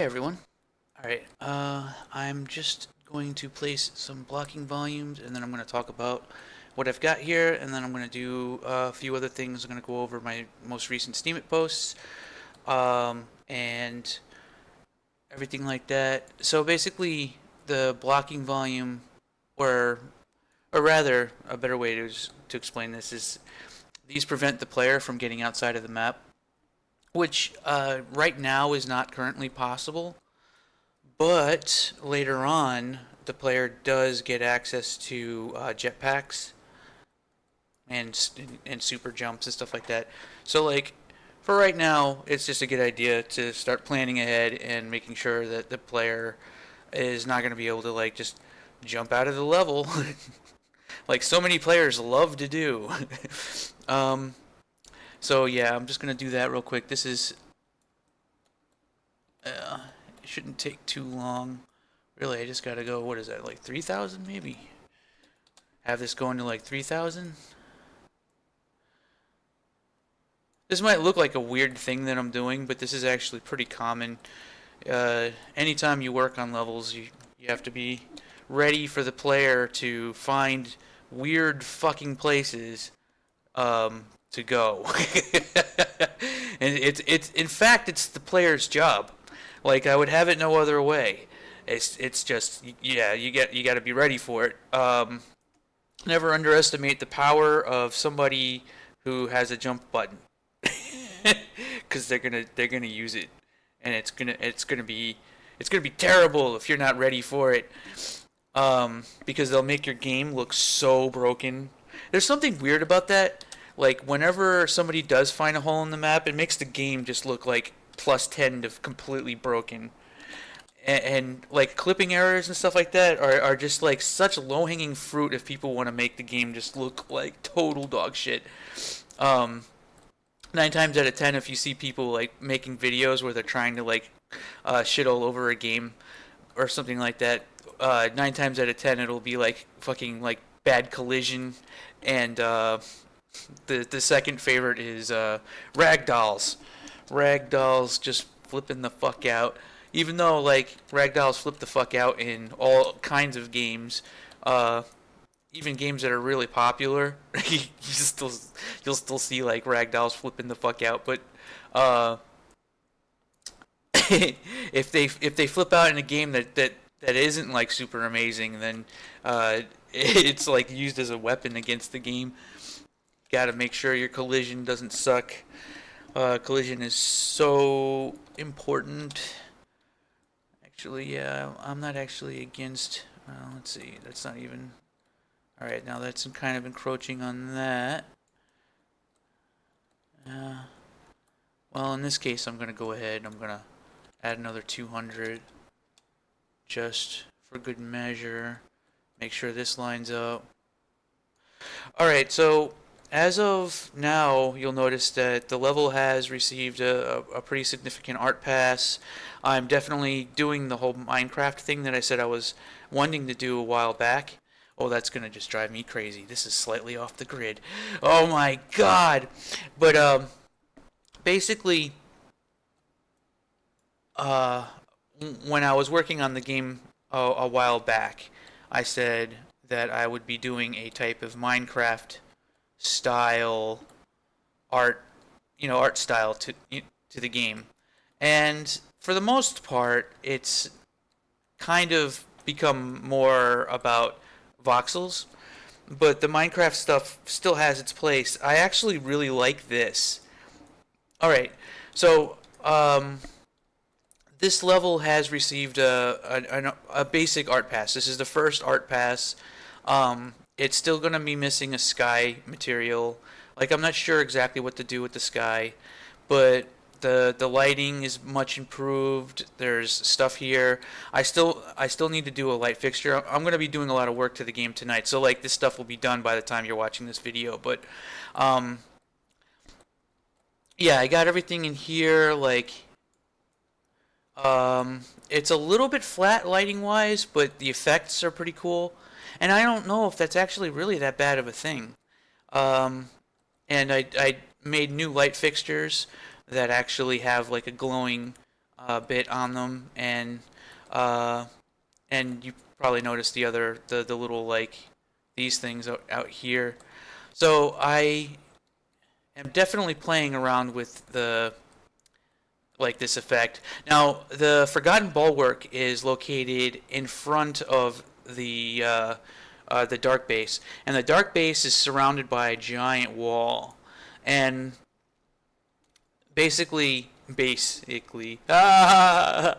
Hey everyone. Alright, I'm just going to place some blocking volumes and then I'm going to talk about what I've got here and then I'm going to do a few other things. I'm going to go over my most recent Steemit posts and everything like that. So basically, the blocking volume, or or rather, a better way to explain this is these prevent the player from getting outside of the map, which right now is not currently possible. But later on, the player does get access to jetpacks and super jumps and stuff like that. So like for right now, it's just a good idea to start planning ahead and making sure that the player is not going to be able to like just jump out of the level like so many players love to do. um, so yeah, I'm just going to do that real quick. This is it shouldn't take too long. Really, I just gotta go, what is that, like 3,000 maybe? Have this going to like 3,000? This might look like a weird thing that I'm doing, but this is actually pretty common. Anytime you work on levels, you have to be ready for the player to find weird fucking places to go. And it's in fact it's the player's job. Like I would have it no other way. It's just yeah, you got to be ready for it. Never underestimate the power of somebody who has a jump button, because they're gonna use it, and it's gonna be terrible if you're not ready for it. Because they'll make your game look so broken. There's something weird about that. Like whenever somebody does find a hole in the map, it makes the game just look like plus 10 to completely broken. And like clipping errors and stuff like that are just like such low hanging fruit if people want to make the game just look like total dog shit. Um, 9 times out of 10, if you see people like making videos where they're trying to like shit all over a game or something like that, 9 times out of 10 it'll be like fucking like bad collision, and the second favorite is ragdolls. Ragdolls just flipping the fuck out. Even though like ragdolls flip the fuck out in all kinds of games, uh, even games that are really popular, you'll still see like ragdolls flipping the fuck out. But uh, if they flip out in a game that isn't like super amazing, then it's like used as a weapon against the game. Got to make sure your collision doesn't suck. Collision is so important. Actually, yeah, I'm not actually against. Let's see, that's not even. Alright, now that's kind of encroaching on that. Uh, well, in this case, I'm going to go ahead. I'm going to add another 200 just for good measure. Make sure this lines up. Alright, so as of now, you'll notice that the level has received a pretty significant art pass. I'm definitely doing the whole Minecraft thing that I said I was wanting to do a while back. Oh, that's gonna just drive me crazy. This is slightly off the grid. Oh my god! But basically, uh, when I was working on the game a while back, I said that I would be doing a type of Minecraft style art, art style to the game. And for the most part, it's kind of become more about voxels, but the Minecraft stuff still has its place. I actually really like this. All right, so this level has received a basic art pass. This is the first art pass. It's still going to be missing a sky material. Like, I'm not sure exactly what to do with the sky, but the lighting is much improved. There's stuff here. I still need to do a light fixture. I'm going to be doing a lot of work to the game tonight, so like this stuff will be done by the time you're watching this video. But yeah, I got everything in here. Like, it's a little bit flat lighting wise, but the effects are pretty cool. And I don't know if that's actually really that bad of a thing. Um, and I made new light fixtures that actually have like a glowing bit on them, uh, and you probably noticed the little like these things out here. So I am definitely playing around with the like this effect. Now the Forgotten Bulwark is located in front of the dark base, and the dark base is surrounded by a giant wall, and basically oh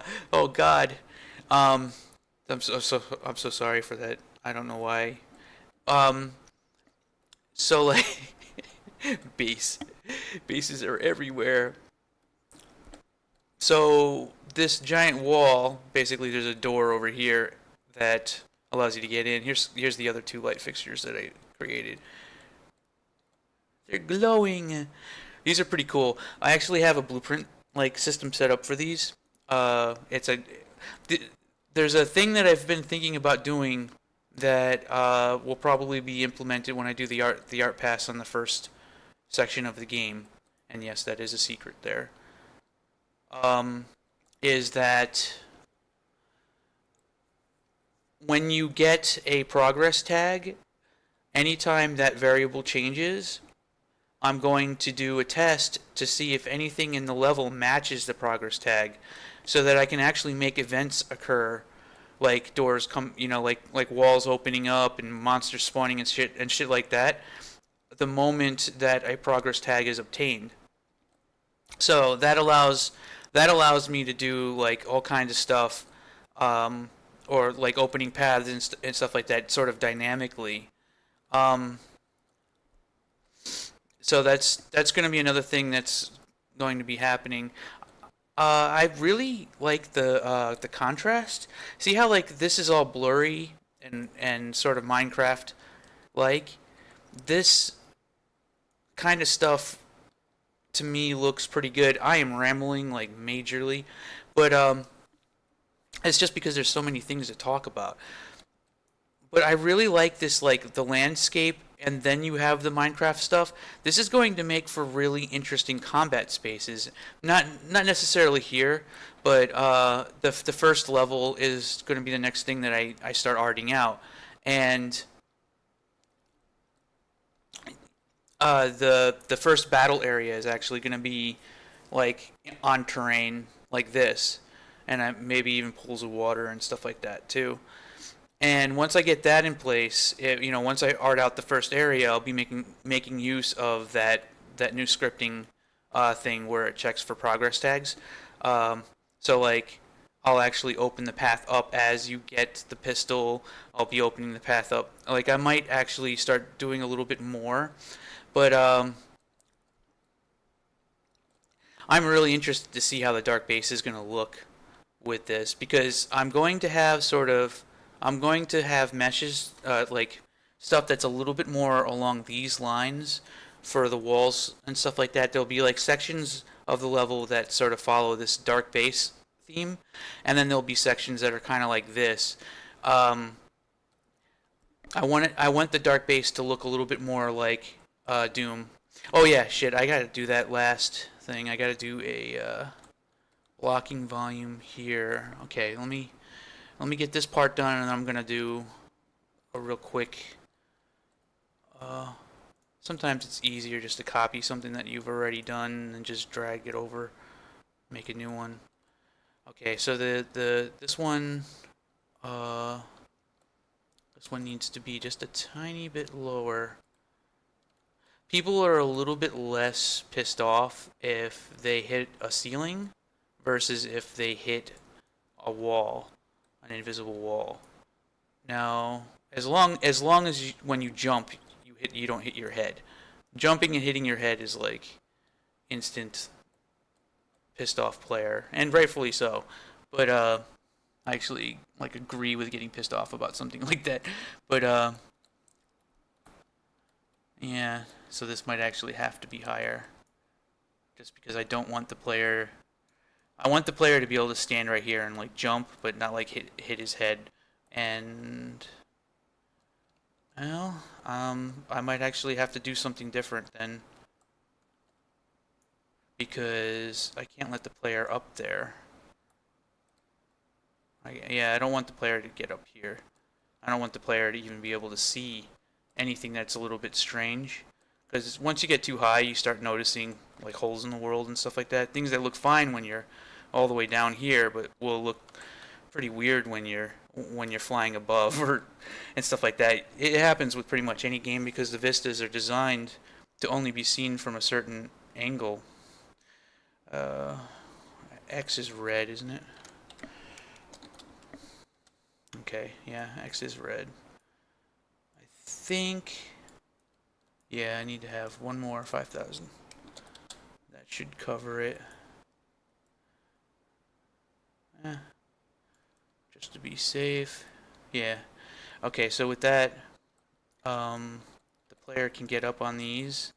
god, um I'm so sorry for that. I don't know why. Um, so like base bases are everywhere. So this giant wall, basically, there's a door over here that allows you to get in. Here's the other two light fixtures that I created. They're glowing. These are pretty cool. I actually have a blueprint like system set up for these. It's a there's a thing that I've been thinking about doing that will probably be implemented when I do the art pass on the first section of the game. And yes, that is a secret there. Um, is that when you get a progress tag, anytime that variable changes, I'm going to do a test to see if anything in the level matches the progress tag, so that I can actually make events occur, like doors come, like walls opening up and monsters spawning and shit like that, the moment that a progress tag is obtained. So that allows me to do like all kinds of stuff, or like opening paths and stuff like that, sort of dynamically. Um, so that's going to be another thing that's going to be happening. I really like the contrast. See how like this is all blurry and sort of Minecraft like. This kind of stuff to me looks pretty good. I am rambling like majorly, but it's just because there's so many things to talk about. But I really like this, like the landscape, and then you have the Minecraft stuff. This is going to make for really interesting combat spaces. Not necessarily here, but the first level is going to be the next thing that I start arting out, and the first battle area is actually going to be like on terrain like this, and maybe even pools of water and stuff like that too. And once I get that in place, once I art out the first area, I'll be making use of that new scripting thing where it checks for progress tags. So like, I'll actually open the path up as you get the pistol. I'll be opening the path up. Like I might actually start doing a little bit more, but I'm really interested to see how the dark base is going to look with this, because I'm going to have meshes, like stuff that's a little bit more along these lines for the walls and stuff like that. There'll be like sections of the level that sort of follow this dark base theme, and then there'll be sections that are kind of like this. Um, I want the dark base to look a little bit more like Doom. Oh yeah, shit! I gotta do that last thing. I gotta do a blocking volume here. Okay, let me get this part done, and then I'm gonna do a real quick. Uh, Sometimes it's easier just to copy something that you've already done and just drag it over, make a new one. Okay, so this one, uh, this one needs to be just a tiny bit lower. People are a little bit less pissed off if they hit a ceiling versus if they hit a wall, an invisible wall. Now, as long as when you jump, you don't hit your head. Jumping and hitting your head is like instant pissed off player, and rightfully so. But I actually like agree with getting pissed off about something like that. But yeah, so this might actually have to be higher, just because I don't want the player. I want the player to be able to stand right here and like jump, but not like hit his head. And well, I might actually have to do something different then, because I can't let the player up there. Yeah, I don't want the player to get up here. I don't want the player to even be able to see anything that's a little bit strange. Because once you get too high, you start noticing like holes in the world and stuff like that. Things that look fine when you're all the way down here, but will look pretty weird when you're flying above or and stuff like that. It happens with pretty much any game because the vistas are designed to only be seen from a certain angle. Uh, X is red, isn't it? Okay, yeah, X is red. I think, yeah, I need to have one more 5,000. That should cover it. Eh, just to be safe. Yeah. Okay, so with that, the player can get up on these.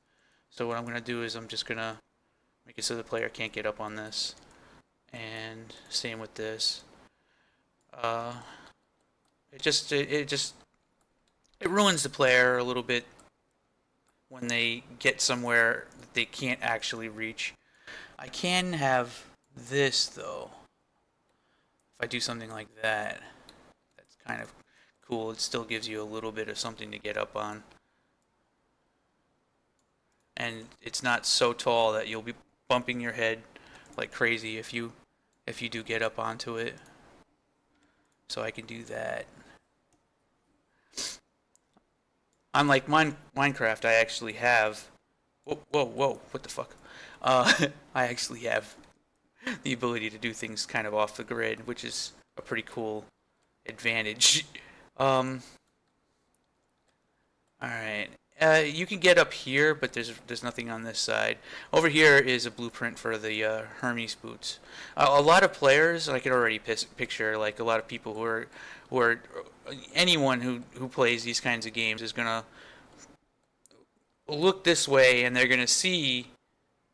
So what I'm going to do is I'm just going to make it so the player can't get up on this. And same with this. Uh, it ruins the player a little bit when they get somewhere that they can't actually reach. I can have this though. If I do something like that, that's kind of cool. It still gives you a little bit of something to get up on. And it's not so tall that you'll be bumping your head like crazy if you do get up onto it. So I can do that. Unlike Minecraft, I actually have. Whoa! What the fuck? I actually have the ability to do things kind of off the grid, which is a pretty cool advantage. All right. You can get up here, but there's nothing on this side. Over here is a blueprint for the Hermes boots. A lot of players, I can already picture, like a lot of people who are anyone who plays these kinds of games is gonna look this way, and they're gonna see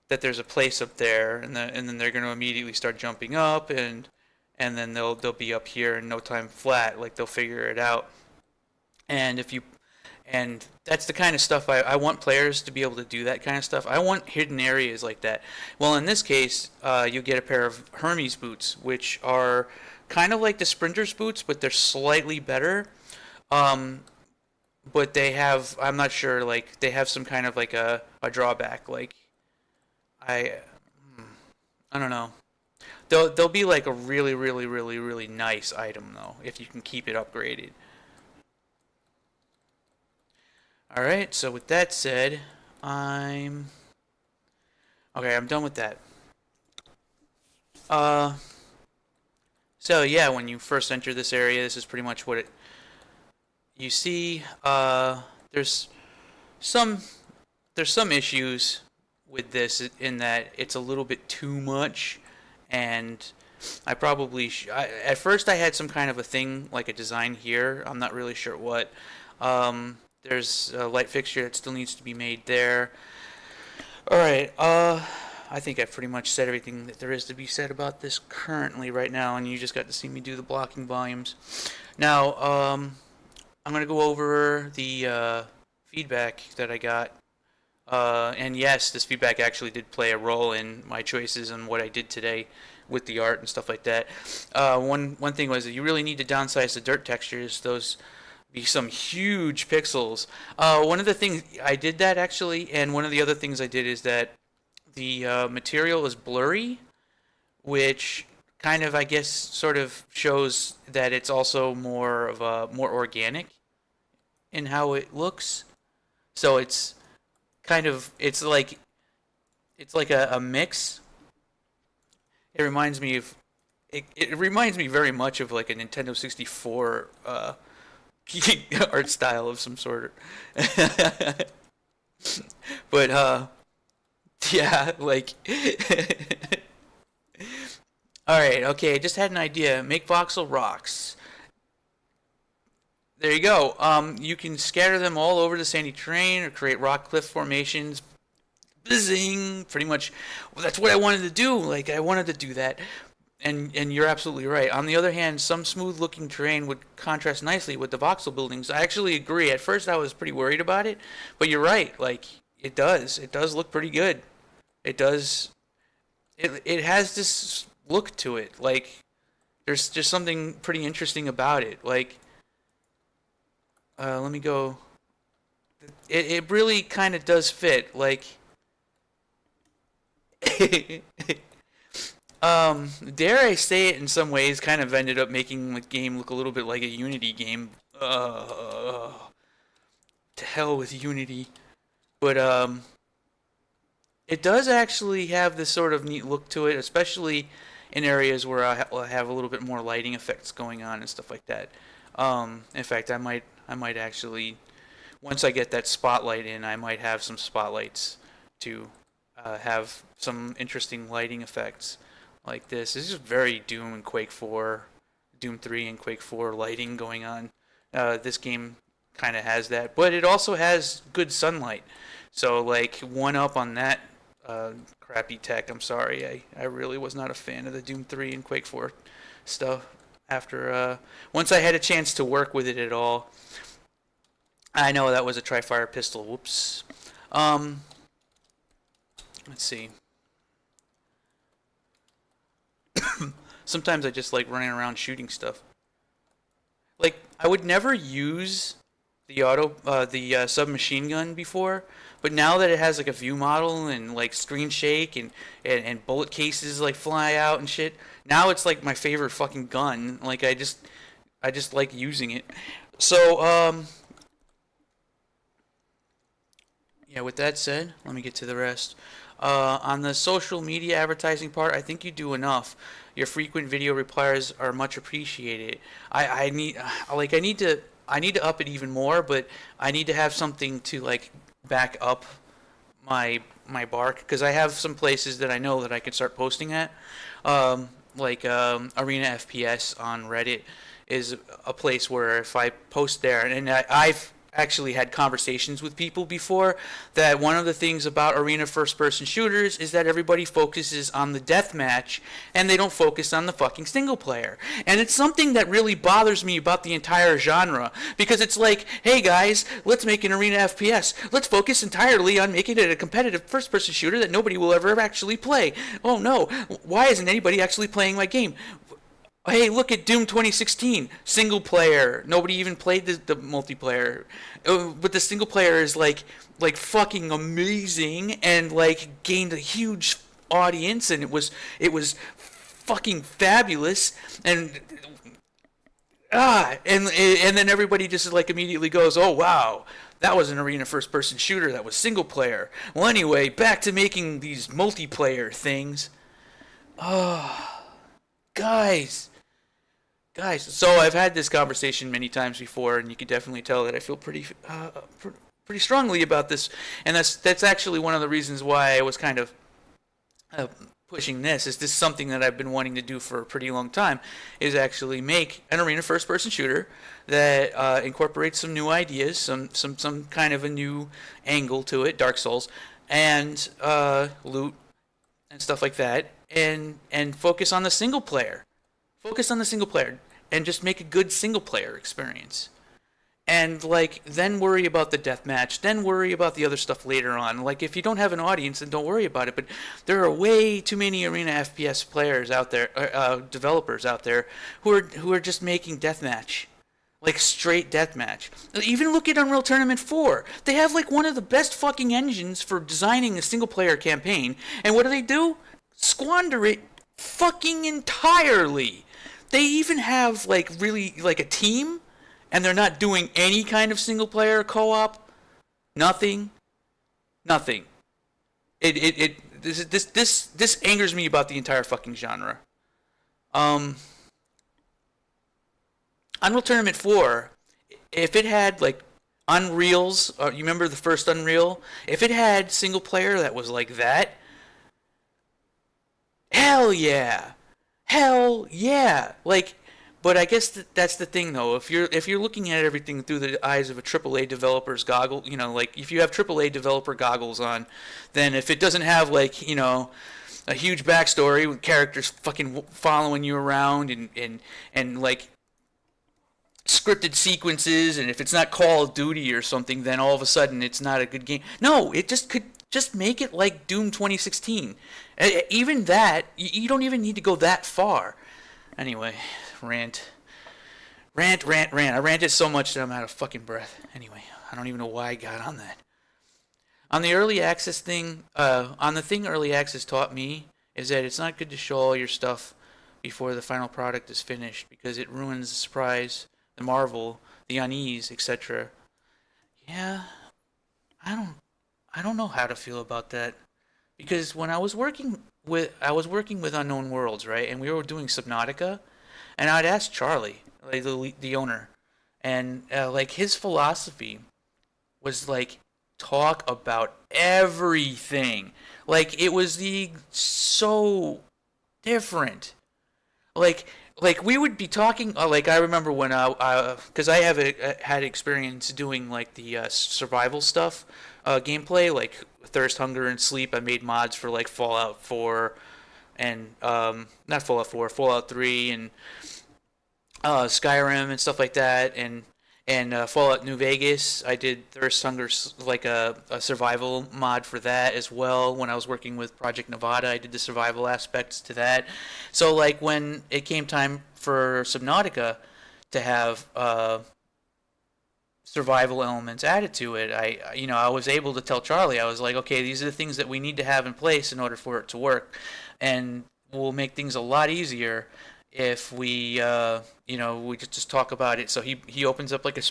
that there's a place up there, and then they're gonna immediately start jumping up, and then they'll be up here in no time flat, like they'll figure it out. And if you And that's the kind of stuff I want players to be able to do, that kind of stuff. I want hidden areas like that. Well, in this case, you get a pair of Hermes boots, which are kind of like the Sprinter's boots, but they're slightly better. But they have, I'm not sure, like, they have some kind of like a drawback. Like, I, I don't know. They'll be like a really, really, really, really nice item, though, if you can keep it upgraded. Alright, so with that said, I'm done with that. Uh, so yeah, when you first enter this area, this is pretty much what you see. There's some issues with this in that it's a little bit too much, and I probably at first I had some kind of a thing like a design here. I'm not really sure what. There's a light fixture that still needs to be made there. Alright, I think I've pretty much said everything that there is to be said about this currently right now, and you just got to see me do the blocking volumes. Now, I'm going to go over the feedback that I got. And yes, this feedback actually did play a role in my choices and what I did today with the art and stuff like that. One thing was that you really need to downsize the dirt textures. Those be some huge pixels. One of the things I did that actually, and one of the other things I did is that the material is blurry, which kind of, I guess, sort of shows that it's also more of a more organic in how it looks. So it's kind of it's like a mix. It reminds me of it reminds me very much of like a Nintendo 64 art style of some sort. But yeah, like all right, okay, I just had an idea. Make voxel rocks. There you go. You can scatter them all over the sandy terrain or create rock cliff formations. Zing! Pretty much, well, that's what I wanted to do. Like, I wanted to do that. And you're absolutely right. On the other hand, some smooth-looking terrain would contrast nicely with the voxel buildings. I actually agree. At first, I was pretty worried about it, but you're right. Like, it does. It does look pretty good. It does. It has this look to it. Like, There's just something pretty interesting about it. Like, let me go. It really kind of does fit. Like, dare I say it, in some ways, kind of ended up making the game look a little bit like a Unity game. To hell with Unity. But it does actually have this sort of neat look to it, especially in areas where I have a little bit more lighting effects going on and stuff like that. In fact, I might actually, once I get that spotlight in, I might have some spotlights to have some interesting lighting effects like this. This is very Doom and Quake 4, Doom 3 and Quake 4 lighting going on. This game kind of has that, but it also has good sunlight. So, like, one up on that crappy tech. I'm sorry, I really was not a fan of the Doom 3 and Quake 4 stuff. After once I had a chance to work with it at all, I know that was a tri-fire pistol. Whoops. Let's see. Sometimes I just like running around shooting stuff. Like, I would never use the submachine gun before, but now that it has like a view model and like screen shake and bullet cases like fly out and shit, now it's like my favorite fucking gun. Like, I just like using it. So yeah, with that said, let me get to the rest. On the social media advertising part, I think you do enough. Your frequent video replies are much appreciated. I need to up it even more, but I need to have something to like back up my bark, because I have some places that I know that I can start posting at. Arena FPS on Reddit is a place where if I post there, and I've actually had conversations with people before, that one of the things about arena first-person shooters is that everybody focuses on the deathmatch and they don't focus on the fucking single player. And it's something that really bothers me about the entire genre, because it's like, hey guys, let's make an arena FPS. Let's focus entirely on making it a competitive first-person shooter that nobody will ever actually play. Oh no, why isn't anybody actually playing my game? Hey, look at Doom 2016, single player. Nobody even played the multiplayer, but the single player is like fucking amazing and like gained a huge audience, and it was fucking fabulous. And and then everybody just like immediately goes, oh wow, that was an arena first person shooter that was single player. Well, anyway, back to making these multiplayer things. Oh, guys. So I've had this conversation many times before, and you can definitely tell that I feel pretty strongly about this, and that's actually one of the reasons why I was kind of pushing this. Is this something that I've been wanting to do for a pretty long time? Is actually make an arena first-person shooter that incorporates some new ideas, some kind of a new angle to it, Dark Souls, and loot and stuff like that, and focus on the single player. Focus on the single player and just make a good single player experience. And like then worry about the deathmatch, then worry about the other stuff later on. Like if you don't have an audience, then don't worry about it. But there are way too many arena FPS players out there, developers out there who are just making deathmatch. Like straight deathmatch. Even look at Unreal Tournament 4. They have like one of the best fucking engines for designing a single player campaign. And what do? Squander it fucking entirely. They even have like really like a team, and they're not doing any kind of single player co-op. Nothing. This angers me about the entire fucking genre. Unreal Tournament 4, if it had like Unreals, you remember the first Unreal? If it had single player that was like that, hell yeah. Like, but I guess that's the thing though. If you're looking at everything through the eyes of a AAA developer's goggle, you know, like if you have AAA developer goggles on, then if it doesn't have like, you know, a huge backstory with characters fucking following you around and like scripted sequences, and if it's not Call of Duty or something, then all of a sudden it's not a good game. No, it could just make it like Doom 2016. Even that, you don't even need to go that far. Anyway, rant. Rant, rant, rant. I ranted so much that I'm out of fucking breath. Anyway, I don't even know why I got on that. On the early access thing, on the thing early access taught me is that it's not good to show all your stuff before the final product is finished because it ruins the surprise, the marvel, the unease, etc. Yeah, I don't, I don't know how to feel about that because when I was working with Unknown Worlds, right, and we were doing Subnautica, and I'd ask Charlie, like the owner, and like his philosophy was like talk about everything. Like it was the so different. Like like we would be talking like I remember when because I have had experience doing like the survival stuff gameplay like thirst hunger and sleep. I made mods for like Fallout 4 and not Fallout 4, Fallout 3 and Skyrim and stuff like that, and Fallout New Vegas. I did Thirst Hunger like a survival mod for that as well. When I was working with Project Nevada, I did the survival aspects to that. So like when it came time for Subnautica to have survival elements added to it, I was able to tell Charlie. I was like, okay, these are the things that we need to have in place in order for it to work, and we'll make things a lot easier if we just talk about it. So he opens up like a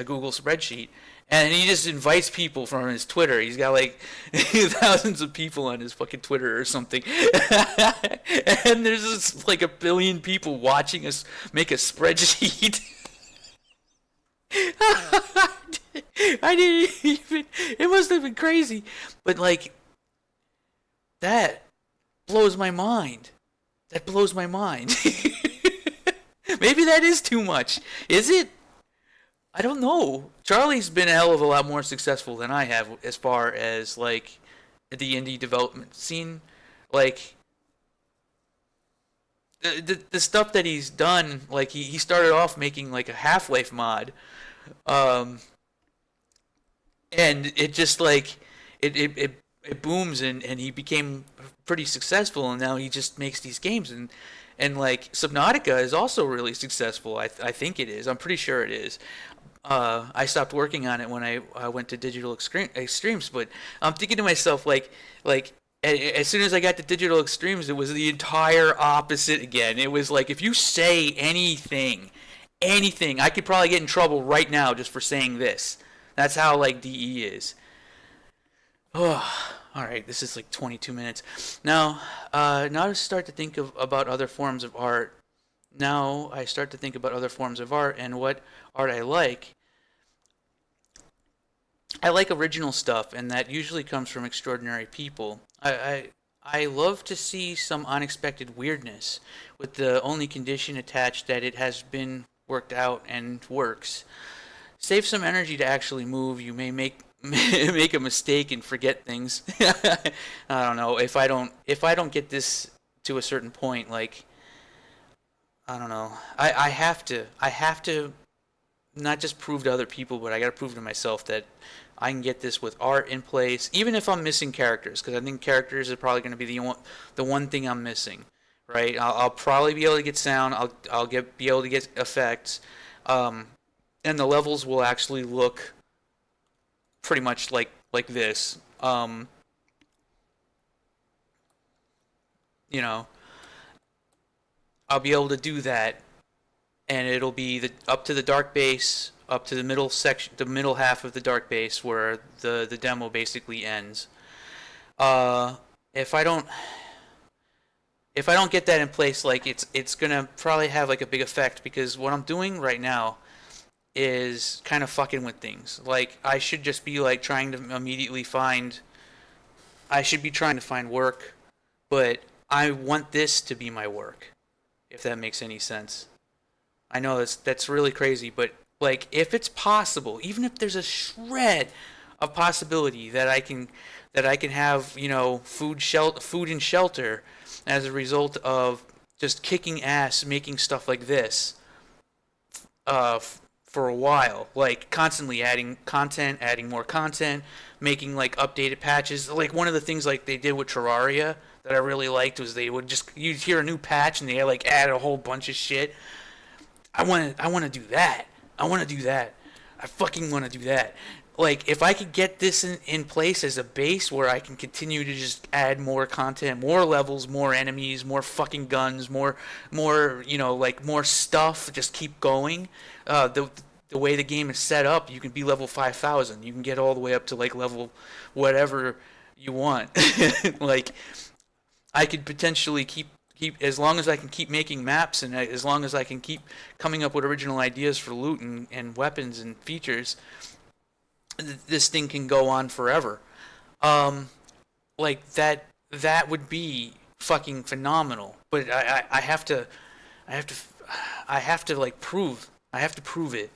Google spreadsheet, and he just invites people from his Twitter. He's got like thousands of people on his fucking Twitter or something, and there's just like a billion people watching us make a spreadsheet. I didn't even. It must have been crazy, but like that blows my mind. That blows my mind. Maybe that is too much. Is it? I don't know. Charlie's been a hell of a lot more successful than I have as far as like the indie development scene. Like the stuff that he's done, like he started off making like a Half-Life mod. Um and it just like it booms and he became pretty successful and now he just makes these games and like Subnautica is also really successful. I think it is. I'm pretty sure it is. I stopped working on it when I went to Digital Extremes, but I'm thinking to myself like as soon as I got to Digital Extremes, it was the entire opposite again. It was like if you say anything, I could probably get in trouble right now just for saying this. That's how like DE is. Oh, all right. This is like 22 minutes. Now to start to think about other forms of art. Now I start to think about other forms of art and what art I like. I like original stuff, and that usually comes from extraordinary people. I love to see some unexpected weirdness, with the only condition attached that it has been worked out and works. Save some energy to actually move. You may make make a mistake and forget things. I don't know if I don't get this to a certain point. Like I don't know. I have to not just prove to other people, but I got to prove to myself that I can get this with art in place, even if I'm missing characters, because I think characters are probably going to be the one thing I'm missing, right? I'll probably be able to get sound. I'll be able to get effects, and the levels will actually look pretty much like this. You know, I'll be able to do that, and it'll be up to the dark base, up to the middle section, the middle half of the dark base where the demo basically ends. Uh, if I don't if I don't get that in place, like it's gonna probably have like a big effect because what I'm doing right now is kind of fucking with things. Like I should just be like trying to immediately find. I should be trying to find work, but I want this to be my work, if that makes any sense. I know that's really crazy, but like if it's possible, even if there's a shred of possibility that I can have, food and shelter as a result of just kicking ass making stuff like this for a while, like constantly adding content, adding more content, making like updated patches. Like one of the things like they did with Terraria that I really liked was you'd hear a new patch and they like add a whole bunch of shit. I want to do that. I want to do that. I fucking want to do that. Like, if I could get this in place as a base where I can continue to just add more content, more levels, more enemies, more fucking guns, more, like more stuff, just keep going. The way the game is set up, you can be level 5,000. You can get all the way up to like level whatever you want. Like, I could potentially keep as long as I can keep making maps and as long as I can keep coming up with original ideas for loot and weapons and features, this thing can go on forever. Like that would be fucking phenomenal. But I have to I have to I have to like prove I have to prove it.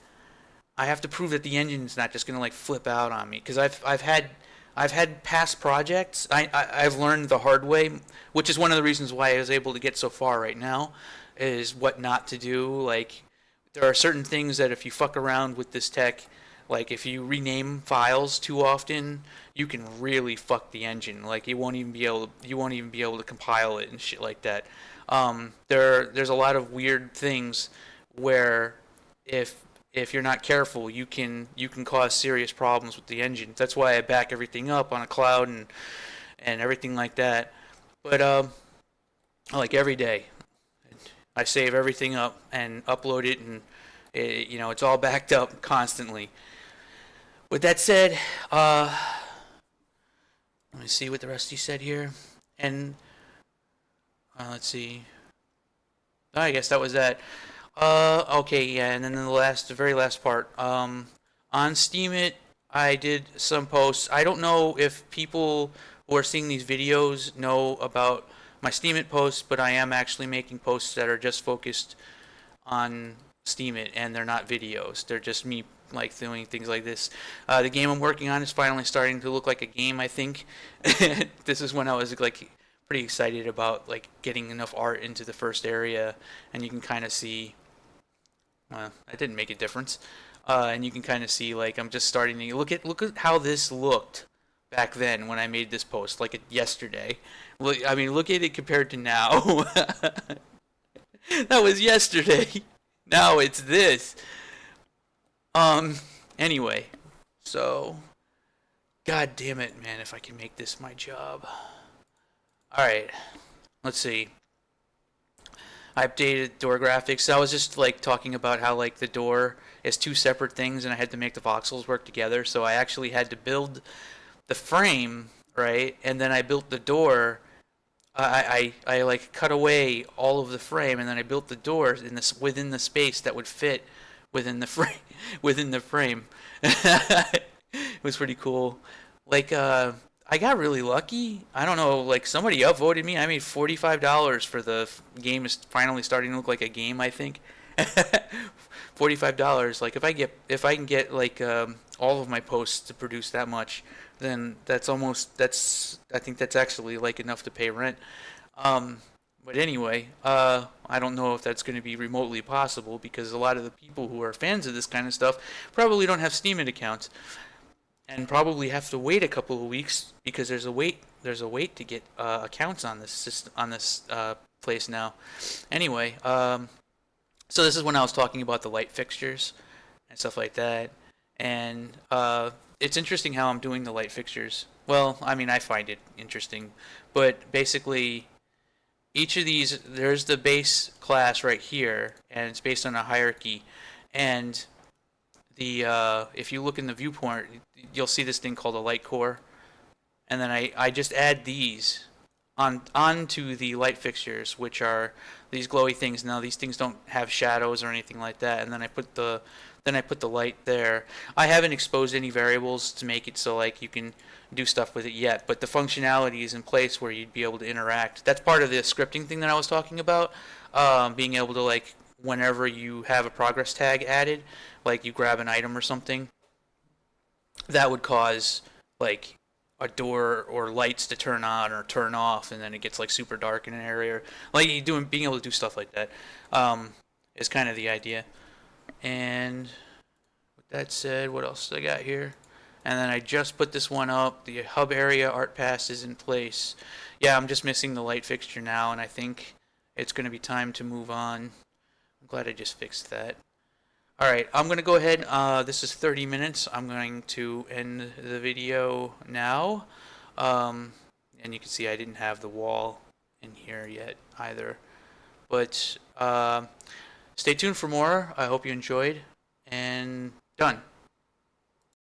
I have to prove that the engine's not just gonna like flip out on me because I've had past projects. I've learned the hard way, which is one of the reasons why I was able to get so far right now, is what not to do. Like, there are certain things that if you fuck around with this tech, like if you rename files too often, you can really fuck the engine. Like, you won't even be able to compile it and shit like that. There's a lot of weird things where if you're not careful, you can cause serious problems with the engine. That's why I back everything up on a cloud and everything like that. But like every day, I save everything up and upload it, and it's all backed up constantly. With that said, let me see what the rest he said here, and let's see. I guess that was that. Okay, yeah, and then the very last part. On Steemit, I did some posts. I don't know if people who are seeing these videos know about my Steemit posts, but I am actually making posts that are just focused on Steemit, and they're not videos. They're just me, like, doing things like this. The game I'm working on is finally starting to look like a game, I think. This is when I was, like, pretty excited about, like, getting enough art into the first area, and you can kind of see... that didn't make a difference. And you can kind of see, like, I'm just starting to look at how this looked back then when I made this post, like yesterday. Look at it compared to now. That was yesterday. Now it's this. Anyway, so, god damn it, man, if I can make this my job. Alright, let's see. I updated door graphics. I was just like talking about how like the door is two separate things and I had to make the voxels work together. So I actually had to build the frame, right? And then I built the door. I like cut away all of the frame and then I built the doors within the space that would fit within the frame It was pretty cool. Like I got really lucky. I don't know, like somebody upvoted me. I made $45 for the game is finally starting to look like a game, I think. $45. Like if I can get like all of my posts to produce that much, then I think that's actually like enough to pay rent. But anyway, I don't know if that's going to be remotely possible because a lot of the people who are fans of this kind of stuff probably don't have Steemit accounts. And probably have to wait a couple of weeks because there's a wait to get accounts on this place now. Anyway, so this is when I was talking about the light fixtures and stuff like that, and it's interesting how I'm doing the light fixtures. Well, I mean, I find it interesting, but basically, each of these, there's the base class right here, and it's based on a hierarchy, and if you look in the viewport, you'll see this thing called a light core, and then I just add these onto the light fixtures, which are these glowy things. Now these things don't have shadows or anything like that, and then I put the light there. I haven't exposed any variables to make it so like you can do stuff with it yet, but the functionality is in place where you'd be able to interact. That's part of the scripting thing that I was talking about, being able to like whenever you have a progress tag added, like you grab an item or something, that would cause like a door or lights to turn on or turn off, and then it gets like super dark in an area. Like being able to do stuff like that is kind of the idea. And with that said, what else did I got here? And then I just put this one up. The hub area art pass is in place. Yeah, I'm just missing the light fixture now, and I think it's going to be time to move on. I'm glad I just fixed that. All right, I'm going to go ahead. This is 30 minutes. I'm going to end the video now. Um, and you can see I didn't have the wall in here yet either. But stay tuned for more. I hope you enjoyed. And done.